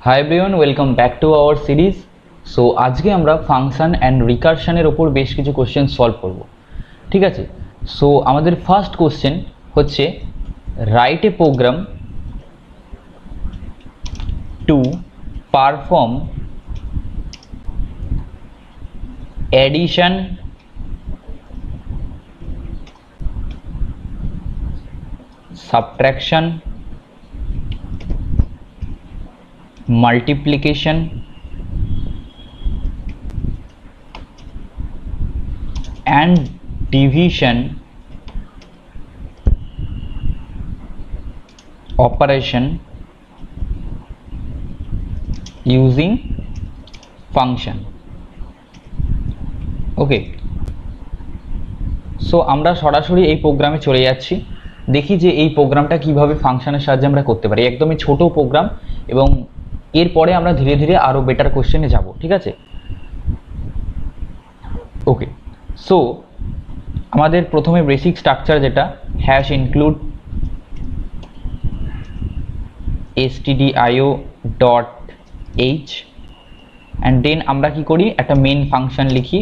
High everyone welcome back to our series. So आज के আমরা ফাংশন অ্যান্ড রিকারশনের উপর বেশ কিছু কোশ্চেন সলভ করব। ঠিক আছে, সো আমাদের ফার্স্ট কোশ্চেন হচ্ছে write a program to perform addition subtraction multiplication and division operation using function. Okay, so আমরা সরাসরি এই প্রোগ্রামে চলে যাচ্ছি। দেখি যে এই প্রোগ্রামটা কিভাবে ফাংশনের সাহায্যে আমরা করতে পারি। একদমই ছোট প্রোগ্রাম এবং এরপরে আমরা ধীরে ধীরে আরও বেটার কোশ্চেনে যাব। ঠিক আছে, ওকে, সো আমাদের প্রথমে বেসিক স্ট্রাকচার যেটা hash include stdio dot h and then আমরা কি করি, একটা মেন ফাংশন লিখি।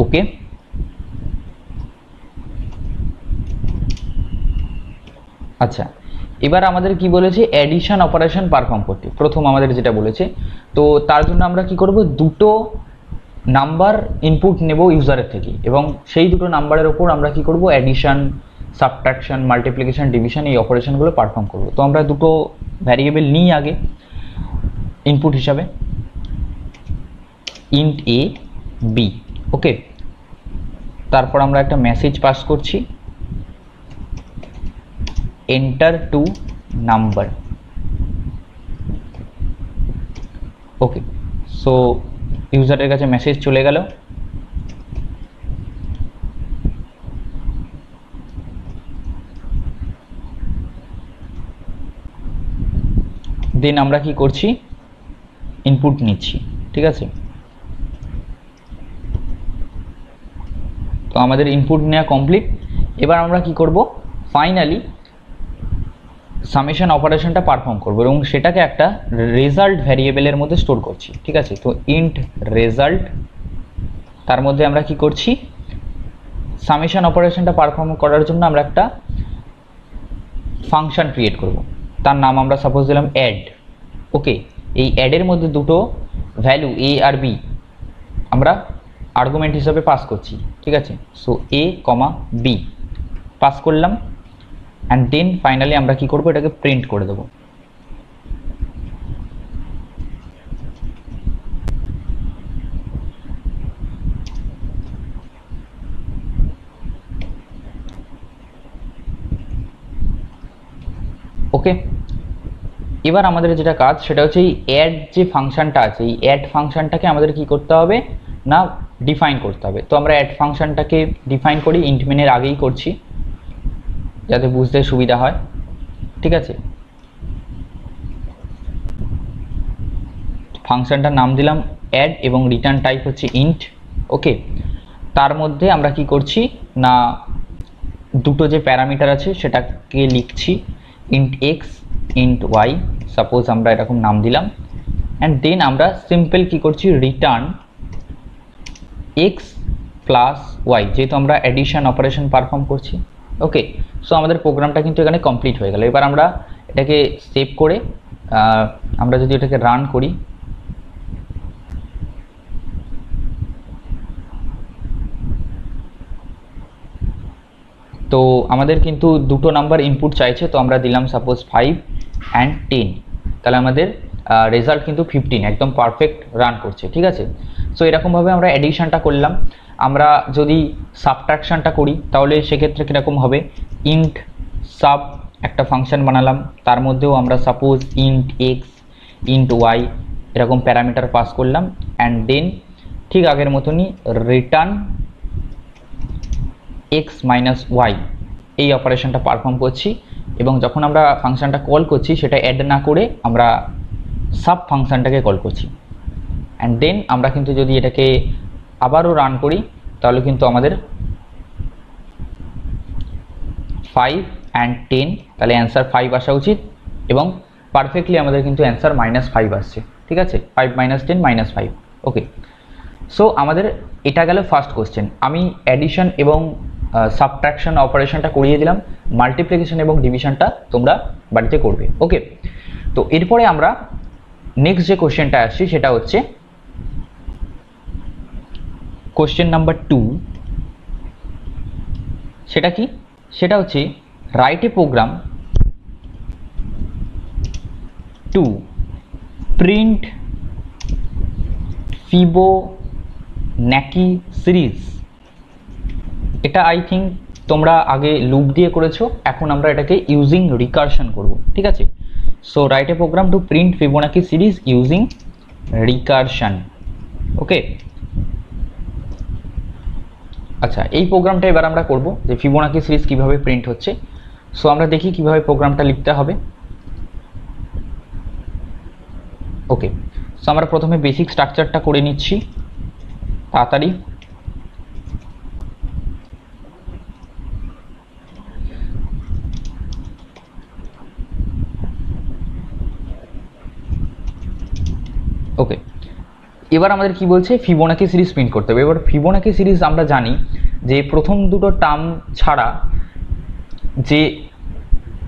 ওকে, আচ্ছা, এবার আমাদের কি বলেছে, এডিশন অপারেশন পারফর্ম করতে। প্রথম আমাদের যেটা বলেছে, তো তার জন্য আমরা কি করব, দুটো নাম্বার ইনপুট নেব ইউজারের থেকে এবং সেই দুটো নাম্বারের ওপর আমরা কি করব, এডিশন সাবট্রাকশন মাল্টিপ্লিকেশন ডিভিশন এই অপারেশনগুলো পারফর্ম করব। তো আমরা দুটো ভ্যারিয়েবল নিই আগে ইনপুট হিসাবে, ইন্ট এ বি। ওকে, তারপর আমরা একটা মেসেজ পাস করছি, এন্টার টু নাম্বার। ওকে, সো ইউজারের কাছে মেসেজ চলে গেল। দেন আমরা কি করছি, ইনপুট নিচ্ছি। ঠিক আছে, তো আমাদের ইনপুট নেওয়া কমপ্লিট। এবার আমরা কি করব, ফাইনালি সামেশন অপারেশনটা পারফর্ম করব এবং সেটাকে একটা রেজাল্ট ভ্যারিয়েবলের মধ্যে স্টোর করছি। ঠিক আছে, তো ইন্ট রেজাল্ট, তার মধ্যে আমরা কি করছি, সামেশন অপারেশনটা পারফর্ম করার জন্য আমরা একটা ফাংশন ক্রিয়েট করব। তার নাম আমরা সাপোজ দিলাম অ্যাড। ওকে, এই অ্যাডের মধ্যে দুটো ভ্যালু এ আর বি আমরা আর্গুমেন্ট হিসাবে পাস করছি। ঠিক আছে, সো এ কমা বি পাস করলাম অ্যান্ড দেন ফাইনালি আমরা কি করব, এটাকে প্রিন্ট করে দেব। ওকে, এবার আমাদের যেটা কাজ সেটা হচ্ছে এই অ্যাড যে ফাংশনটা আছে, এই অ্যাড ফাংশনটাকে আমাদের কি করতে হবে না, ডিফাইন করতে হবে। তো আমরা অ্যাড ফাংশনটাকে ডিফাইন করি, ইন্ট মেনের আগেই করছি যাতে বুঝতে সুবিধা হয়। ঠিক আছে, ফাংশনটার নাম দিলাম অ্যাড এবং রিটার্ন টাইপ হচ্ছে ইন্ট। ওকে, তার মধ্যে আমরা কি করছি না, দুটো যে প্যারামিটার আছে সেটাকে লিখছি, int X int Y, suppose আমরা এরকম নাম দিলাম। অ্যান্ড দেন আমরা সিম্পল কি করছি, রিটার্ন এক্স প্লাস ওয়াই, যেহেতু আমরা এডিশন অপারেশন পারফর্ম করছি। ওকে, সো আমাদের প্রোগ্রামটা কিন্তু এখানে কমপ্লিট হয়ে গেল। এবার আমরা এটাকে সেভ করে আমরা যদি এটাকে রান করি, তো আমাদের কিন্তু দুটো নাম্বার ইনপুট চাইছে, তো আমরা দিলাম সাপোজ 5 অ্যান্ড 10, তাহলে আমাদের রেজাল্ট কিন্তু 15, একদম পারফেক্ট রান করছে। ঠিক আছে, সো এরকমভাবে আমরা এডিশনটা করলাম। আমরা যদি সাবট্রাকশনটা করি তাহলে সেক্ষেত্রে কীরকম হবে, ইন্ট সাব একটা ফাংশন বানালাম, তার মধ্যেও আমরা suppose int X int Y এরকম প্যারামিটার পাস করলাম অ্যান্ড দেন ঠিক আগের মতনই রিটার্ন এক্স মাইনাস ওয়াই এই অপারেশনটা পারফর্ম করছি। এবং যখন আমরা ফাংশনটা কল করছি সেটা অ্যাড না করে আমরা সাব ফাংশনটাকে কল করছি। অ্যান্ড দেন আমরা কিন্তু যদি এটাকে আবারও রান করি তাহলে কিন্তু আমাদের 5 and 10 তাহলে অ্যান্সার 5 আসা উচিত এবং পারফেক্টলি আমাদের কিন্তু অ্যান্সার -5 আসছে, ঠিক আছে, 5 - 10 -5। ওকে, সো আমাদের এটা গেল ফার্স্ট কোশ্চেন। আমি অ্যাডিশন এবং সাবট্রাকশন অপারেশনটা করিয়ে দিলাম, মাল্টিপ্লিকেশন এবং ডিভিশনটা তোমরা বাড়িতে করবে। ওকে, তো এরপরে আমরা নেক্সট যে কোশ্চেনটা আসছি সেটা হচ্ছে কোশ্চেন নাম্বার 2। সেটা কি? সেটা হচ্ছে write a program to print Fibonacci series. এটা আই থিঙ্ক তোমরা আগে লুপ দিয়ে করেছো, এখন আমরা এটাকে ইউজিং রিকারশন করব, ঠিক আছে। So write a program to print Fibonacci series using recursion. Okay, আচ্ছা, এই প্রোগ্রামটা এবার আমরা করব যে ফিবোনাকি সিরিজ কিভাবে প্রিন্ট হচ্ছে। সো আমরা দেখি কিভাবে প্রোগ্রামটা লিখতে হবে। ওকে, সো আমরা প্রথমে বেসিক স্ট্রাকচারটা করে নিচ্ছি তাড়াতাড়ি। ওকে, এবার আমাদের কি বলছে, ফিবোনাকি সিরিজ প্রিন্ট করতে হবে। এবার ফিবোনাকি সিরিজ আমরা জানি যে প্রথম দুটো টার্ম ছাড়া যে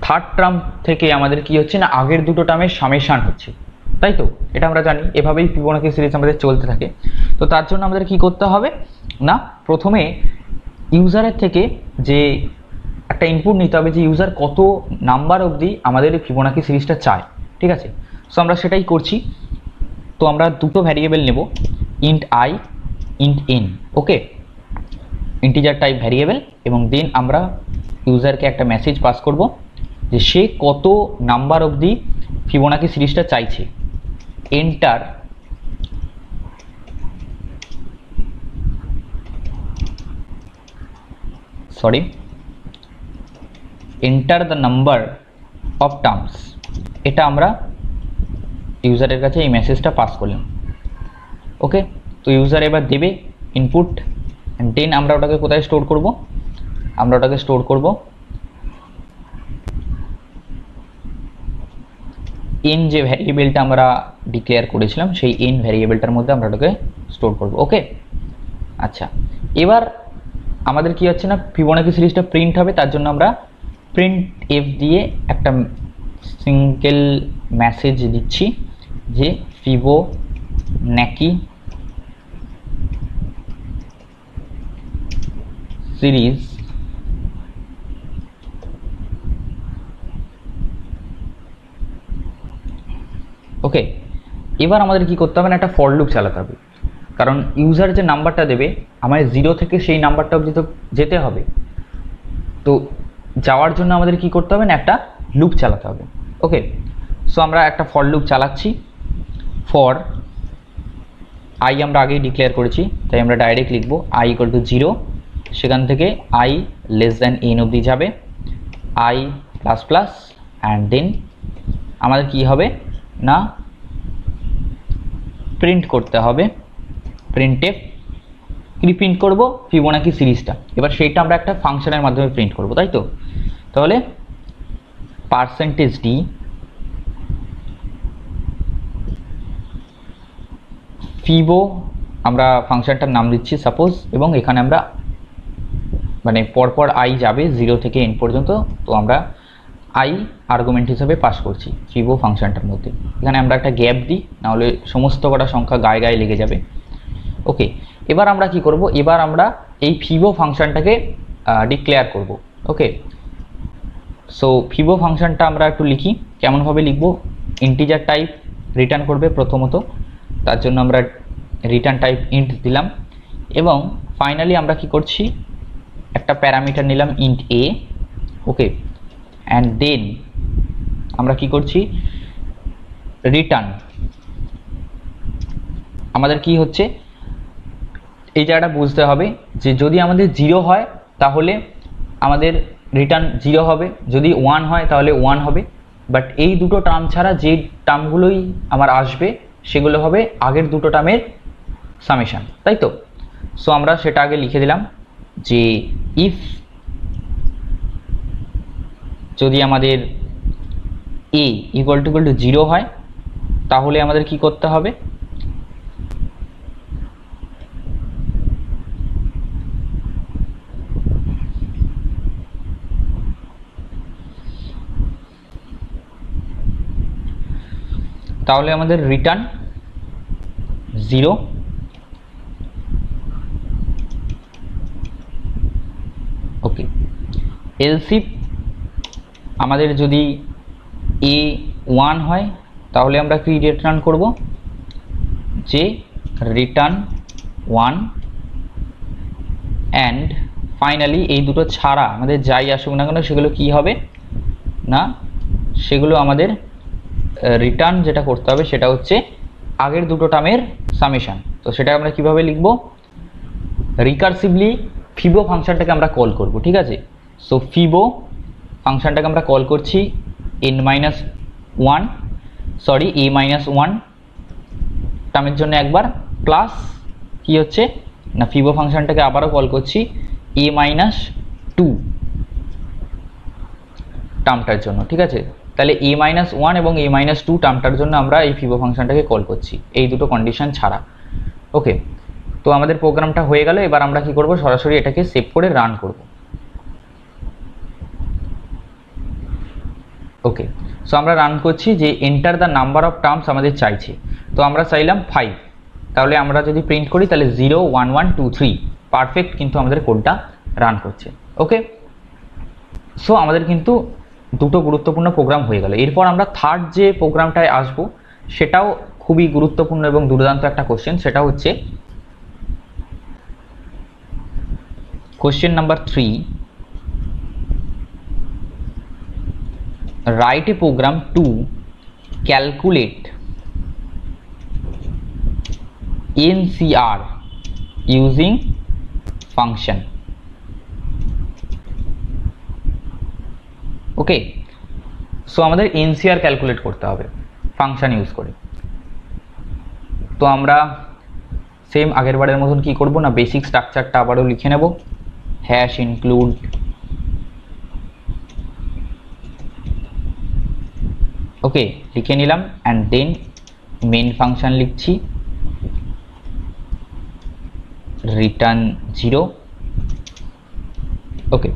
থার্ড টার্ম থেকে আমাদের কি হচ্ছে না, আগের দুটো টার্মের সামেশান হচ্ছে, তাই তো? এটা আমরা জানি, এভাবেই ফিবোনাকি সিরিজ আমাদের চলতে থাকে। তো তার জন্য আমাদের কি করতে হবে না, প্রথমে ইউজারের থেকে যে একটা ইনপুট নিতে হবে যে ইউজার কত নাম্বার অবধি আমাদের ফিবোনাকি সিরিজটা চায়, ঠিক আছে। সো আমরা সেটাই করছি। তো আমরা দুটো ভ্যারিয়েবল নেব, int I, int N. Okay, integer type variable, এবং দেন আমরা ইউজারকে একটা মেসেজ পাস করব যে সে কত নাম্বার অবধি ফিবোনাকি সিরিজটা চাইছে। Enter enter the number of terms. এটা আমরা ইউজারের কাছে এই মেসেজটা পাস করলাম। ওকে, তো ইউজার এবার দেবে ইনপুট, দেন আমরা ওটাকে কোথায় স্টোর করব, আমরা ওটাকে স্টোর করব এন যে ভ্যারিয়েবলটা আমরা ডিক্লেয়ার করেছিলাম সেই এন ভ্যারিয়েবলটার মধ্যে আমরা ওটাকে স্টোর করব। ওকে, আচ্ছা, এবার আমাদের কি হচ্ছে না, ফিবোনাকি সিরিজটা প্রিন্ট হবে, তার জন্য আমরা প্রিন্ট এফ দিয়ে একটা সিঙ্গেল মেসেজ দিচ্ছি যে ফিবোনাকি সিরিজ ওকে, এবার আমাদের কি করতে হবে না, একটা ফর লুপ চালাতে হবে, কারণ ইউজার যে নাম্বারটা দেবে আমাদের 0 থেকে সেই নাম্বারটা অবধি তো যেতে হবে। তো যাওয়ার জন্য আমাদের কি করতে হবে না, একটা লুপ চালাতে হবে। ওকে, সো আমরা একটা ফর লুপ চালাচ্ছি। ফর আই আমরা আগেই ডিক্লেয়ার করেছি, তাই আমরা ডাইরেক্ট লিখবো আই ইকুয়াল টু 0, সেখান থেকে আই লেস দ্যান এন অবধি যাবে, I plus plus, and then আমাদের কি হবে না, প্রিন্ট করতে হবে প্রিন্টএফ। কি প্রিন্ট করব, ফিবোনাকি সিরিজটা। এবার সেইটা আমরা একটা ফাংশনের মাধ্যমে প্রিন্ট করব, তাই তো? তাহলে %d ফিবো আমরা ফাংশনটার নাম দিচ্ছি সাপোজ, এবং এখানে আমরা মানে পরপর আই যাবে 0 থেকে এন পর্যন্ত, তো আমরা আই আর্গুমেন্ট হিসেবে পাস করছি ফিবো ফাংশনটার মধ্যে। এখানে আমরা একটা গ্যাপ দিই, নাহলে সমস্ত কটা সংখ্যা গায়ে গায়ে লেগে যাবে। ওকে, এবার আমরা কি করব, এবার আমরা এই ফিবো ফাংশনটাকে ডিক্লেয়ার করব। ওকে, সো ফিবো ফাংশনটা আমরা একটু লিখি, কেমনভাবে লিখব, ইন্টিজার টাইপ রিটার্ন করবে প্রথমত, তার জন্য আমরা রিটার্ন টাইপ ইন্ট দিলাম, এবং ফাইনালি আমরা কি করছি, একটা প্যারামিটার নিলাম int A. Okay, and then আমরা কি করছি, রিটার্ন। আমাদের কি হচ্ছে, এই জায়গাটা বুঝতে হবে যে যদি আমাদের 0 হয় তাহলে আমাদের রিটার্ন 0 হবে, যদি 1 হয় তাহলে 1 হবে। বাট এই দুটো টার্ম ছাড়া যে টার্মগুলোই আমার আসবে সেগুলো হবে আগের দুটো টার্মের সামেশন, তাই তো? সো আমরা সেটা আগে লিখে দিলাম যে ইফ যদি আমাদের এ ইকুয়াল টু 0 হয়, তাহলে আমাদের কি করতে হবে, তাহলে আমাদের রিটার্ন 0, ওকে। এলসিফ আমাদের যদি এ 1 হয় তাহলে আমরা কি রিটার্ন করব, যে রিটার্ন 1 অ্যান্ড ফাইনালি এই দুটো ছাড়া আমাদের যাই আসুক না কেন সেগুলো কি হবে না, সেগুলো আমাদের রিটার্ন যেটা করতে হবে সেটা হচ্ছে আগের দুটো টার্মের সামেশন। তো সেটা আমরা কিভাবে লিখব, রিকার্সিভলি ফিবো ফাংশনটাকে আমরা কল করব, ঠিক আছে। সো ফিবো ফাংশনটাকে আমরা কল করছি a-1 টার্মের জন্য একবার, প্লাস কি হচ্ছে না ফিবো ফাংশনটাকে আবারও কল করছি a-2 টার্মটার জন্য, ঠিক আছে। তাহলে a-1 এবং a-2 টার্মটার জন্য আমরা এই ফিবো ফাংশনটাকে কল করছি, এই দুটো কন্ডিশন ছাড়া, ওকে। তো আমাদের প্রোগ্রামটা হয়ে গেল। এবার আমরা কি করব, সরাসরি এটাকে সেভ করে রান করব, ওকে। সো আমরা রান করছি যে enter the number of terms আমাদের চাইছে, তো আমরা চাইলাম 5, তাহলে আমরা যদি প্রিন্ট করি তাহলে 0 1 1 2 3 পারফেক্ট কিন্তু আমাদের কোডটা রান করছে, ওকে। সো আমাদের কিন্তু দুটো গুরুত্বপূর্ণ প্রোগ্রাম হয়ে গেল। এরপর আমরা থার্ড যে প্রোগ্রামটায় আসব সেটাও খুবই গুরুত্বপূর্ণ এবং দুর্দান্ত একটা কোশ্চেন, সেটা হচ্ছে question number 3, write a program to calculate NCR using function, okay. So আমাদের NCR ক্যালকুলেট করতে হবে ফাংশন ইউজ করে। তো আমরা সেম আগের বারের মতন কি করব না, বেসিক স্ট্রাকচারটা আবারও লিখে নেব, হ্যাশ ইনক্লুড ওকে লিখে নিলাম, অ্যান্ড দেন মেন ফাংশন লিখছি রিটার্ন 0, ওকে।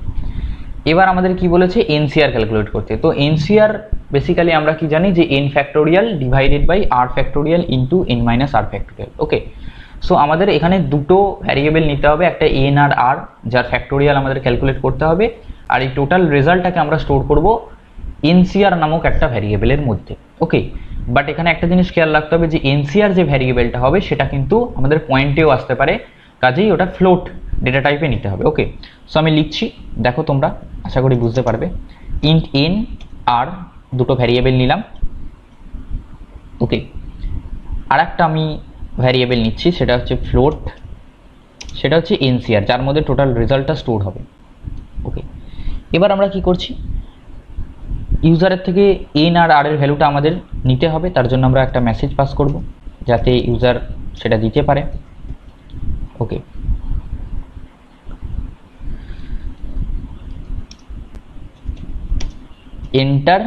এবার আমাদের কি বলেছে, এনসিআর ক্যালকুলেট করতে। তো এনসিআর বেসিক্যালি আমরা কি জানি যে n factorial divided by r factorial into n minus r factorial, okay. So আমাদের এখানে দুটো ভ্যারিয়েবল নিতে হবে, একটা n আর r, যার ফ্যাক্টোরিয়াল আমাদের ক্যালকুলেট করতে হবে, আর এই টোটাল রেজাল্টটাকে আমরা স্টোর করব এনসিআর নামক একটা ভ্যারিয়েবলের মধ্যে, ওকে। বাট এখানে একটা জিনিস খেয়াল রাখতে হবে যে এনসিআর যে ভ্যারিয়েবলটা হবে সেটা কিন্তু আমাদের পয়েন্টেও আসতে পারে, কাজেই ওটা ফ্লোট ডেটা টাইপে নিতে হবে, ওকে। সো আমি লিখছি, দেখো তোমরা আশা করি বুঝতে পারবে। ইন্ট n আর দুটো ভ্যারিয়েবল নিলাম, ওকে। আর একটা আমি ভ্যারিয়েবল নিচ্ছি, সেটা হচ্ছে ফ্লোট, সেটা হচ্ছে এনসিআর, যার মধ্যে টোটাল রেজাল্টটা স্টোর হবে, ওকে। এবার আমরা কি করছি, ইউজারের থেকে n আর r এর ভ্যালুটা আমাদের নিতে হবে, তার জন্য আমরা একটা মেসেজ পাস করব যাতে ইউজার সেটা দিতে পারে, ওকে। enter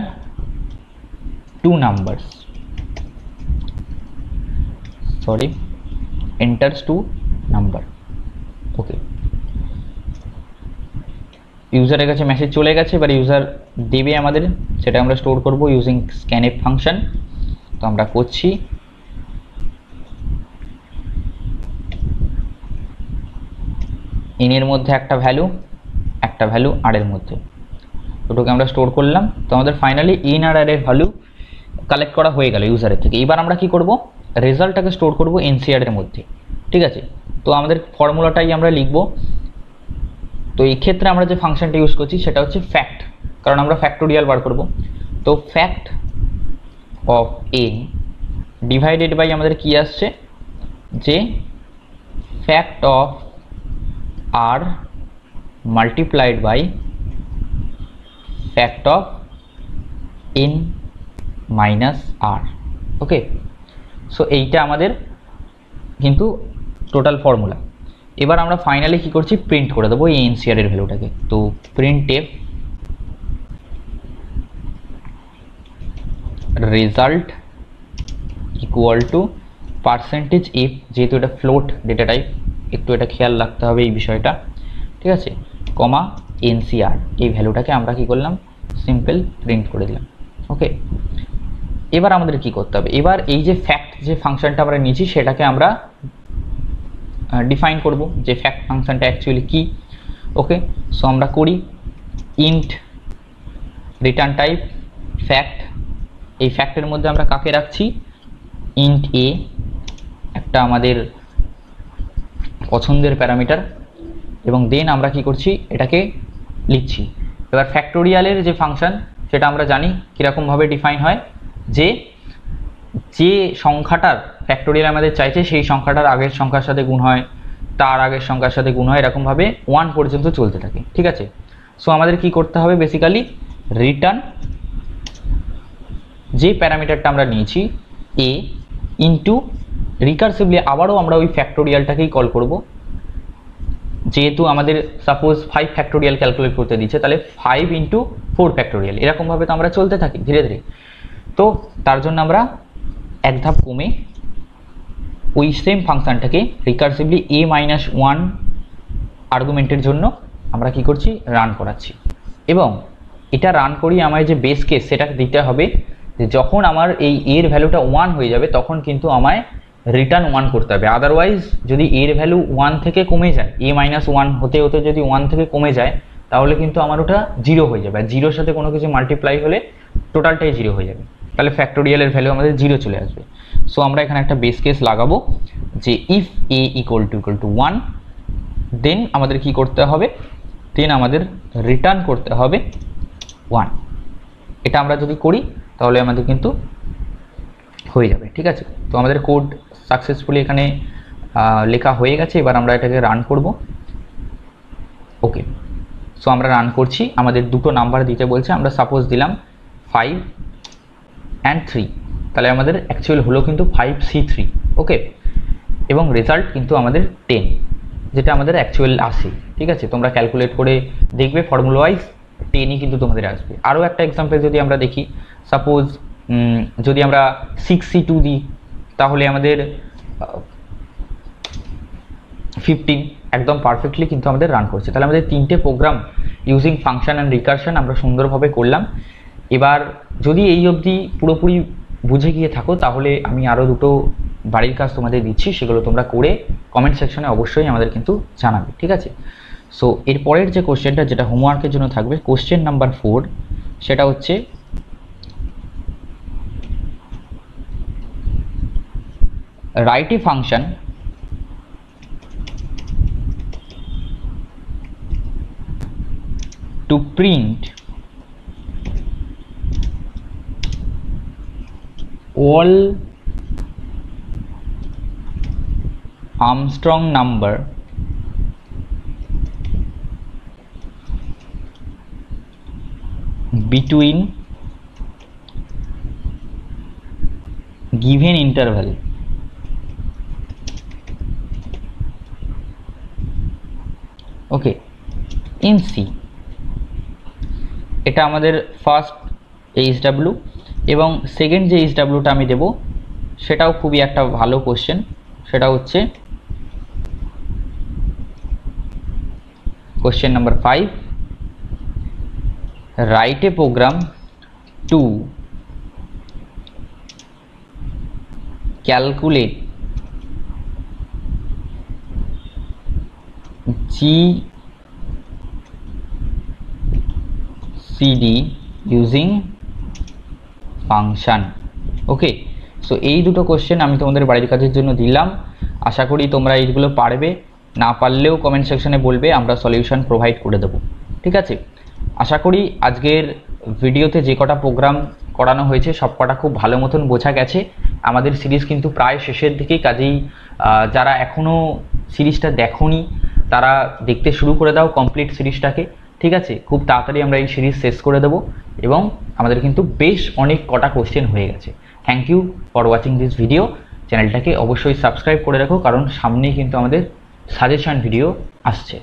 two numbers, sorry, enters two number, ওকে। ইউজারের কাছে মেসেজ চলে গেছে, এবার ইউজার দেবে আমাদের, সেটা আমরা স্টোর করব ইউজিং scanf ফাংশন। তো আমরা করছি n এর মধ্যে একটা ভ্যালু r এর মধ্যে, দুটোকে আমরা স্টোর করলাম। তো আমাদের ফাইনালি n আর r এর ভ্যালু কালেক্ট করা হয়ে গেল ইউজারের থেকে। এবার আমরা কি করব, রেজাল্টটাকে স্টোর করব এনসিআর এর মধ্যে, ঠিক আছে। তো আমাদের ফর্মুলাটাই আমরা লিখব। তো এই ক্ষেত্রে আমরা যে ফাংশনটা ইউজ করছি সেটা হচ্ছে ফ্যাক্ট, কারণ আমরা ফ্যাক্টোরিয়াল বার করব। তো fact of n divided by আমাদের কি আসছে, যে fact of r multiplied by fact of n minus r, okay. So এইটা আমাদের কিন্তু টোটাল ফর্মুলা। এবার আমরা ফাইনালি কি করছি, প্রিন্ট করে দেবো এই এনসিআর এর ভ্যালুটাকে। তো print F result equal to percentage F, যেহেতু এটা ফ্লোট ডেটা টাইপ একটু এটা খেয়াল রাখতে হবে এই বিষয়টা, ঠিক আছে, কমা এনসিআর, এই ভ্যালুটাকে আমরা কি করলাম, সিম্পল প্রিন্ট করে দিলাম। ওকে, এবার আমাদের কি করতে হবে, এবার এই যে ফ্যাক্ট যে ফাংশনটা আমরা নিয়েছি সেটাকে আমরা ডিফাইন করব যে ফ্যাক্ট ফাংশনটা অ্যাকচুয়ালি কি। ওকে, সো আমরা করি ইন্ট রিটার্ন টাইপ ফ্যাক্ট, এই ফ্যাক্টের মধ্যে আমরা কাকে রাখছি, ইন্ট এ, একটা আমাদের পছন্দের প্যারামিটার, এবং দেন আমরা কি করছি, এটাকে লিখছি। এবার ফ্যাক্টোরিয়ালের যে ফাংশন সেটা আমরা জানি কীরকমভাবে ডিফাইন হয়, যে যে সংখ্যাটার ফ্যাক্টোরিয়াল আমাদের চাইছে সেই সংখ্যাটার আগের সংখ্যার সাথে গুণ হয়, তার আগের সংখ্যার সাথে গুণ হয়, এরকমভাবে 1 পর্যন্ত চলতে থাকে, ঠিক আছে। সো আমাদের কি করতে হবে, বেসিক্যালি রিটার্ন যে প্যারামিটারটা আমরা নিয়েছি এ ইন্টু রিকারসিভলি আবারও আমরা ওই ফ্যাক্টোরিয়ালটাকেই কল করব, যেহেতু আমাদের সাপোজ 5 ফ্যাক্টোরিয়াল ক্যালকুলেট করতে দিচ্ছে, তাহলে 5 ইন্টু 4 ফ্যাক্টোরিয়াল, এরকমভাবে তো আমরা চলতে থাকি ধীরে ধীরে। তো তার জন্য আমরা এক ধাপ কমে ওই সেম ফাংশনটাকে রিকারসিভলি a-1 আর্গুমেন্টের জন্য আমরা কি করছি, রান করাচ্ছি, এবং এটা রান করিয়ে আমায় যে বেস কেস সেটা দিতে হবে যে যখন আমার এই এর ভ্যালুটা 1 হয়ে যাবে তখন কিন্তু আমায় রিটার্ন 1 করতে হবে, আদারওয়াইজ যদি এর ভ্যালু 1 থেকে কমে যায়, a-1 হতে হতে যদি 1 থেকে কমে যায় তাহলে কিন্তু আমার ওটা 0 হয়ে যাবে, আর জিরোর সাথে কোনো কিছু মাল্টিপ্লাই হলে টোটালটাই 0 হয়ে যাবে, তাহলে ফ্যাক্টোরিয়ালের ভ্যালু আমাদের 0 চলে আসবে। সো আমরা এখানে একটা বেস কেস লাগাবো যে ইফ a ইকুয়াল টু 1, দেন আমাদের কি করতে হবে, দেন আমাদের রিটার্ন করতে হবে 1। এটা আমরা যদি করি তাহলে আমাদের কিন্তু হয়ে যাবে, ঠিক আছে। তো আমাদের কোড সাকসেসফুলি এখানে লেখা হয়ে গেছে, এবার আমরা এটাকে রান করব। ওকে, সো আমরা রান করছি, আমাদের দুটো নাম্বার দিতে বলছে, আমরা সাপোজ দিলাম 5 and 3, তাহলে আমাদের অ্যাকচুয়াল হলো কিন্তু 5C3। ওকে, এবং রেজাল্ট কিন্তু আমাদের 10, যেটা আমাদের অ্যাকচুয়াল আসে, ঠিক আছে। তোমরা ক্যালকুলেট করে দেখবে ফর্মুলা ওয়াইজ 10ই কিন্তু তোমাদের আসবে। আরও একটা এক্সাম্পল যদি আমরা দেখি, সাপোজ যদি আমরা 6C2 দিই তাহলে আমাদের 15, একদম পারফেক্টলি কিন্তু আমাদের রান করছে। তাহলে আমাদের 3টে program using function and recursion আমরা সুন্দরভাবে করলাম। এবার যদি এই অবধি পুরোপুরি বুঝে গিয়ে থাকো তাহলে আমি আরও দুটো বাড়ির কাজ তোমাদের দিচ্ছি, সেগুলো তোমরা করে কমেন্ট সেকশনে অবশ্যই আমাদের কিন্তু জানাবে, ঠিক আছে। সো এরপরের যে কোশ্চেনটা যেটা হোমওয়ার্কের জন্য থাকবে, কোশ্চেন নাম্বার 4, সেটা হচ্ছে write a function to print all Armstrong number between given interval okay in C. এটা আমাদের ফার্স্ট এইচডাব্লিউ, এবং সেকেন্ড যে এইচডাব্লিউটা আমি দেব সেটাও খুবই একটা ভালো কোশ্চেন, সেটা হচ্ছে question number 5, write a program to calculate GCD using function. Okay, so এই দুটো কোশ্চেন আমি তোমাদের বাড়ির কাজের জন্য দিলাম, আশা করি তোমরা এইগুলো পারবে, না পারলেও কমেন্ট সেকশনে বলবে, আমরা সলিউশন প্রোভাইড করে দেবো, ঠিক আছে। আশা করি আজকের ভিডিওতে যে কটা প্রোগ্রাম করানো হয়েছে সব কটা খুব ভালো মতন বোঝা গেছে। আমাদের সিরিজ কিন্তু প্রায় শেষের দিকেই, কাজেই যারা এখনও সিরিজটা দেখোনি তারা দেখতে শুরু করে দাও কমপ্লিট সিরিজটাকে, ঠিক আছে। খুব তাড়াতাড়ি আমরা এই সিরিজ শেষ করে দেবো, এবং আমাদের কিন্তু বেশ অনেক কটা কোশ্চেন হয়ে গেছে। Thank you for watching this video. চ্যানেলটাকে অবশ্যই সাবস্ক্রাইব করে রাখো, কারণ সামনেই কিন্তু আমাদের সাজেশন ভিডিও আসছে।